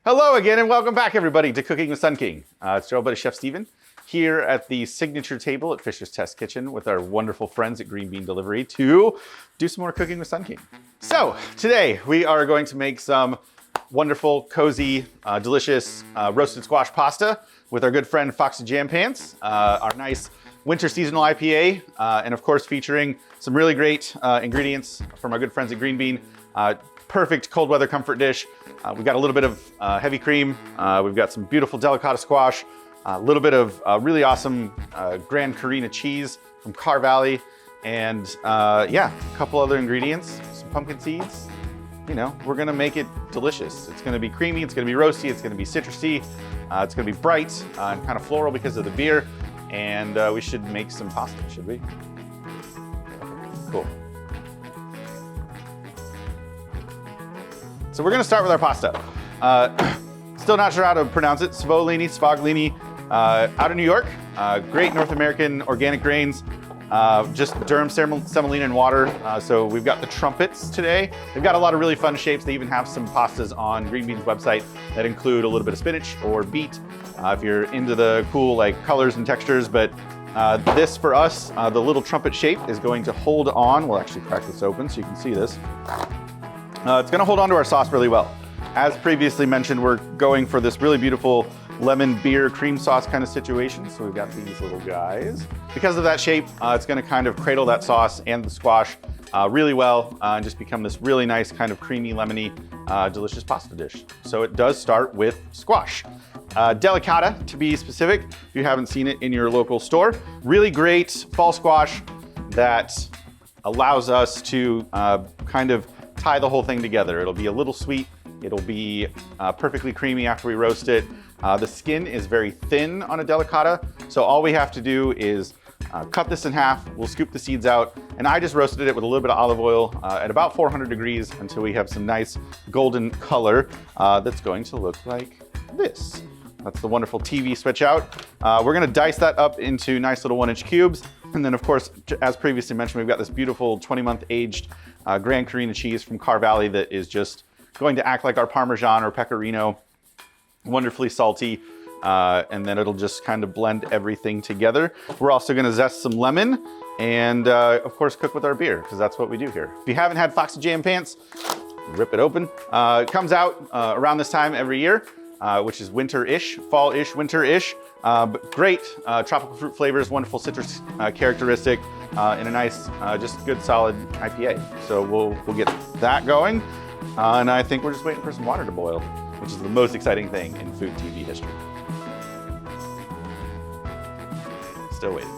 Hello again and welcome back everybody to Cooking with Sun King. It's your old buddy Chef Steven here at the signature table at Fisher's Test Kitchen with our wonderful friends at Green Bean Delivery to do some more Cooking with Sun King. So today we are going to make some wonderful, cozy, delicious roasted squash pasta with our good friend Foxy Jam Pants, our nice winter seasonal IPA, and of course featuring some really great ingredients from our good friends at Green Bean. Perfect cold weather comfort dish. We've got a little bit of heavy cream. We've got some beautiful delicata squash, a little bit of really awesome Grand Carina cheese from Car Valley, and yeah, a couple other ingredients, some pumpkin seeds. You know, we're gonna make it delicious. It's gonna be creamy, it's gonna be roasty, it's gonna be citrusy, it's gonna be bright and kind of floral because of the beer, and we should make some pasta, should we? Cool. So we're gonna start with our pasta. Still not sure how to pronounce it. Svoglini, out of New York. Great North American organic grains. Just durum semolina and water. So we've got the trumpets today. They've got a lot of really fun shapes. They even have some pastas on Green Bean's website that include a little bit of spinach or beet if you're into the cool like colors and textures. But this for us, the little trumpet shape is going to hold on. We'll actually crack this open so you can see this. It's gonna hold on to our sauce really well. As previously mentioned, we're going for this really beautiful lemon beer cream sauce kind of situation. So we've got these little guys. Because of that shape, it's gonna kind of cradle that sauce and the squash really well and just become this really nice kind of creamy, lemony, delicious pasta dish. So it does start with squash. Delicata, to be specific, if you haven't seen it in your local store. Really great fall squash that allows us to kind of tie the whole thing together. It'll be a little sweet. It'll be perfectly creamy after we roast it. The skin is very thin on a delicata, so all we have to do is cut this in half. We'll scoop the seeds out, and I just roasted it with a little bit of olive oil at about 400 degrees until we have some nice golden color that's going to look like this. That's the wonderful TV switch out. We're gonna dice that up into nice little 1-inch cubes. And then of course, as previously mentioned, we've got this beautiful 20-month aged Grand Carina cheese from Car Valley that is just going to act like our Parmesan or Pecorino, wonderfully salty, and then it'll just kind of blend everything together. We're also gonna zest some lemon and of course cook with our beer, because that's what we do here. If you haven't had Foxy Jam Pants, rip it open. It comes out around this time every year, which is winter-ish, fall-ish, winter-ish. But great tropical fruit flavors, wonderful citrus characteristic, and a nice, just good solid IPA. So we'll get that going. And I think we're just waiting for some water to boil, which is the most exciting thing in food TV history. Still waiting.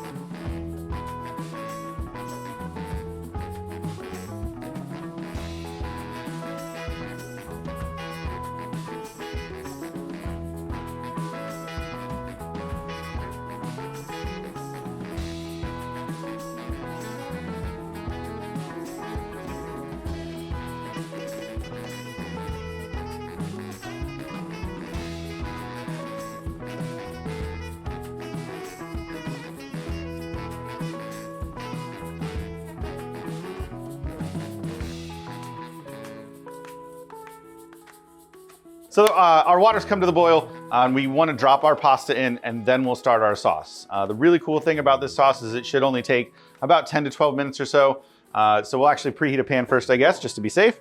So our water's come to the boil, and we want to drop our pasta in, and then we'll start our sauce. The really cool thing about this sauce is it should only take about 10 to 12 minutes or so. So we'll actually preheat a pan first, I guess, just to be safe.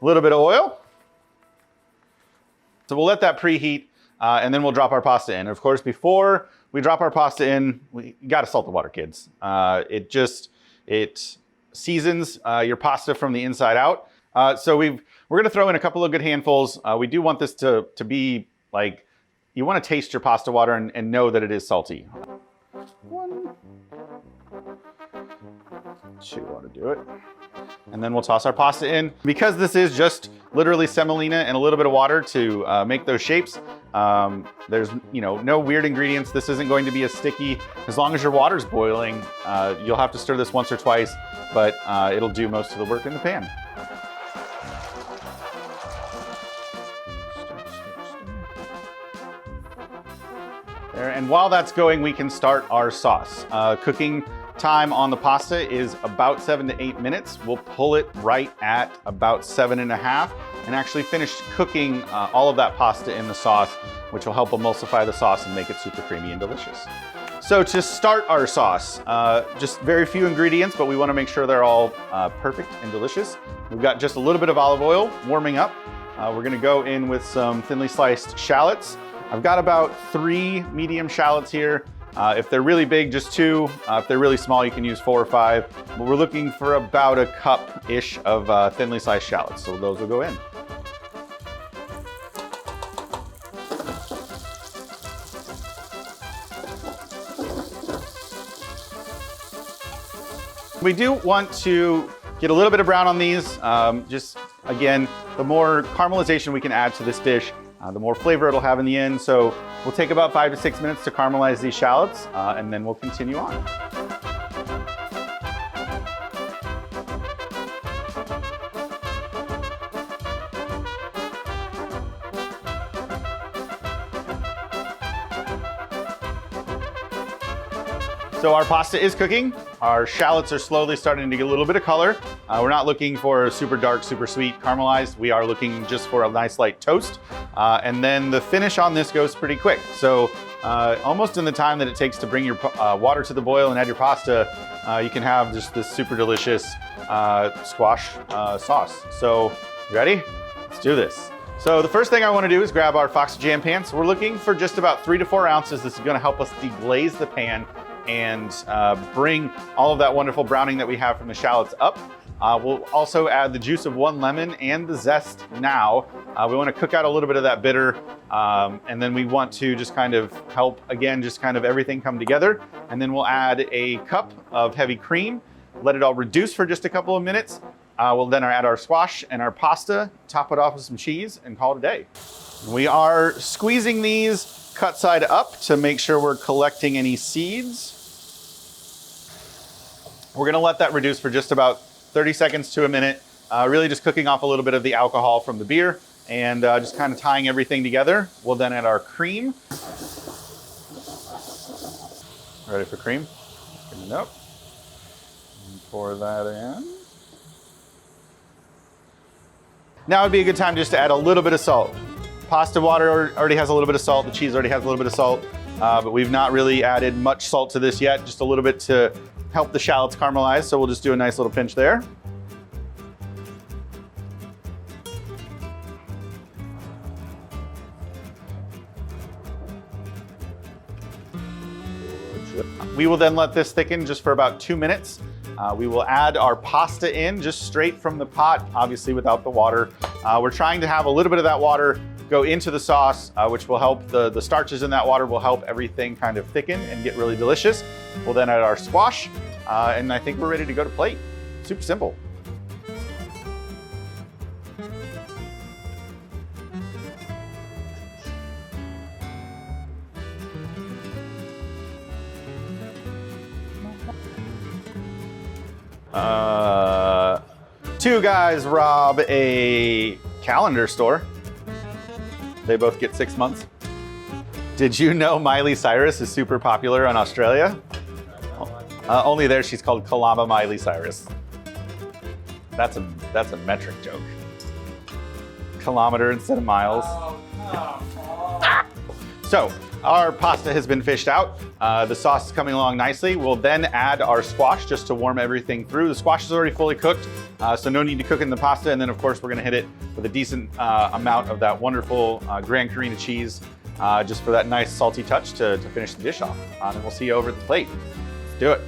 A little bit of oil. So we'll let that preheat, and then we'll drop our pasta in. And of course, before we drop our pasta in, you gotta salt the water, kids. It seasons your pasta from the inside out. So we're gonna throw in a couple of good handfuls. We do want this to be like, you wanna taste your pasta water and know that it is salty. 1, 2 ought to do it. And then we'll toss our pasta in. Because this is just literally semolina and a little bit of water to make those shapes, there's no weird ingredients. This isn't going to be as sticky. As long as your water's boiling, you'll have to stir this once or twice, but it'll do most of the work in the pan. There, and while that's going, we can start our sauce. Cooking time on the pasta is about 7 to 8 minutes. We'll pull it right at about 7.5. and actually finished cooking all of that pasta in the sauce, which will help emulsify the sauce and make it super creamy and delicious. So to start our sauce, just very few ingredients, but we want to make sure they're all perfect and delicious. We've got just a little bit of olive oil warming up. We're going to go in with some thinly sliced shallots. I've got about 3 medium shallots here. If they're really big, just 2. If they're really small, you can use 4 or 5. But we're looking for about a cup-ish of thinly sliced shallots, so those will go in. We do want to get a little bit of brown on these. Just again, the more caramelization we can add to this dish, the more flavor it'll have in the end. So we'll take about 5 to 6 minutes to caramelize these shallots, and then we'll continue on. So our pasta is cooking. Our shallots are slowly starting to get a little bit of color. We're not looking for super dark, super sweet caramelized. We are looking just for a nice light toast. And then the finish on this goes pretty quick. So almost in the time that it takes to bring your water to the boil and add your pasta, you can have just this super delicious squash sauce. So you ready? Let's do this. So the first thing I want to do is grab our Foxy Jam pan. So we're looking for just about 3 to 4 ounces. This is going to help us deglaze the pan and bring all of that wonderful browning that we have from the shallots up. We'll also add the juice of 1 lemon and the zest now. We want to cook out a little bit of that bitter, and then we want to just kind of help, again, just kind of everything come together. And then we'll add a cup of heavy cream, let it all reduce for just a couple of minutes. We'll then add our squash and our pasta, top it off with some cheese, and call it a day. We are squeezing these cut side up to make sure we're collecting any seeds. We're gonna let that reduce for just about 30 seconds to a minute, really just cooking off a little bit of the alcohol from the beer and just kind of tying everything together. We'll then add our cream. Ready for cream? Nope. Pour that in. Now would be a good time just to add a little bit of salt. Pasta water already has a little bit of salt. The cheese already has a little bit of salt, but we've not really added much salt to this yet, just a little bit to help the shallots caramelize. So we'll just do a nice little pinch there. We will then let this thicken just for about 2 minutes. We will add our pasta in just straight from the pot, obviously without the water. We're trying to have a little bit of that water go into the sauce, which will help the starches in that water will help everything kind of thicken and get really delicious. We'll then add our squash, and I think we're ready to go to plate. Super simple. Two guys rob a calendar store. They both get 6 months. Did you know Miley Cyrus is super popular in Australia? Only there she's called Kalama Miley Cyrus. That's a metric joke. Kilometer instead of miles. So our pasta has been fished out. The sauce is coming along nicely. We'll then add our squash just to warm everything through. The squash is already fully cooked, so no need to cook in the pasta. And then of course we're gonna hit it with a decent amount of that wonderful Gran Carina cheese, just for that nice salty touch to finish the dish off. And we'll see you over at the plate. Let's do it.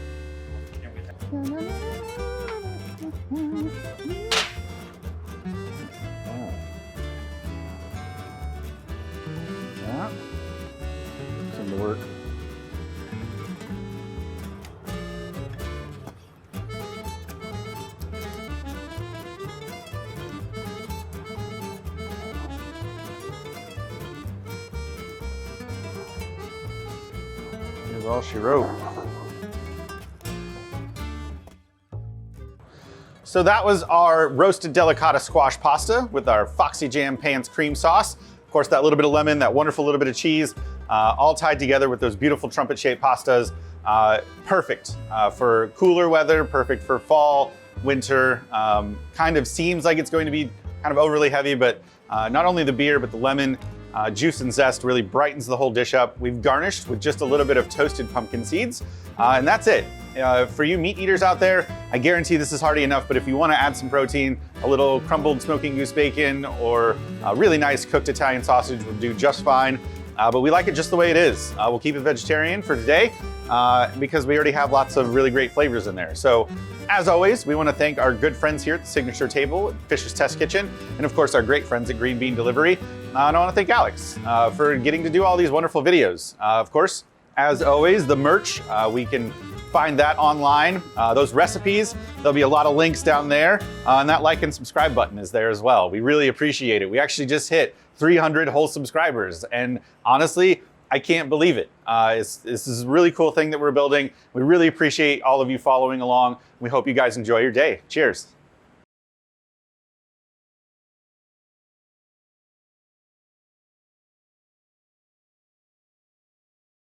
Yeah. Seem to work. Here's all she wrote. So that was our roasted delicata squash pasta with our Foxy Jam Pans cream sauce. Of course, that little bit of lemon, that wonderful little bit of cheese, all tied together with those beautiful trumpet-shaped pastas. Perfect for cooler weather, perfect for fall, winter. Kind of seems like it's going to be kind kind of overly heavy, but not only the beer, but the lemon juice and zest really brightens the whole dish up. We've garnished with just a little bit of toasted pumpkin seeds, and that's it. For you meat eaters out there, I guarantee this is hearty enough, but if you want to add some protein, a little crumbled smoking goose bacon or a really nice cooked Italian sausage will do just fine. But we like it just the way it is. We'll keep it vegetarian for today because we already have lots of really great flavors in there. So as always, we want to thank our good friends here at the Signature Table, Fish's Test Kitchen, and of course our great friends at Green Bean Delivery. And I want to thank Alex for getting to do all these wonderful videos. Of course, as always, the merch, we can find that online. Those recipes, there'll be a lot of links down there. And that like and subscribe button is there as well. We really appreciate it. We actually just hit 300 whole subscribers. And honestly, I can't believe it. This is a really cool thing that we're building. We really appreciate all of you following along. We hope you guys enjoy your day. Cheers.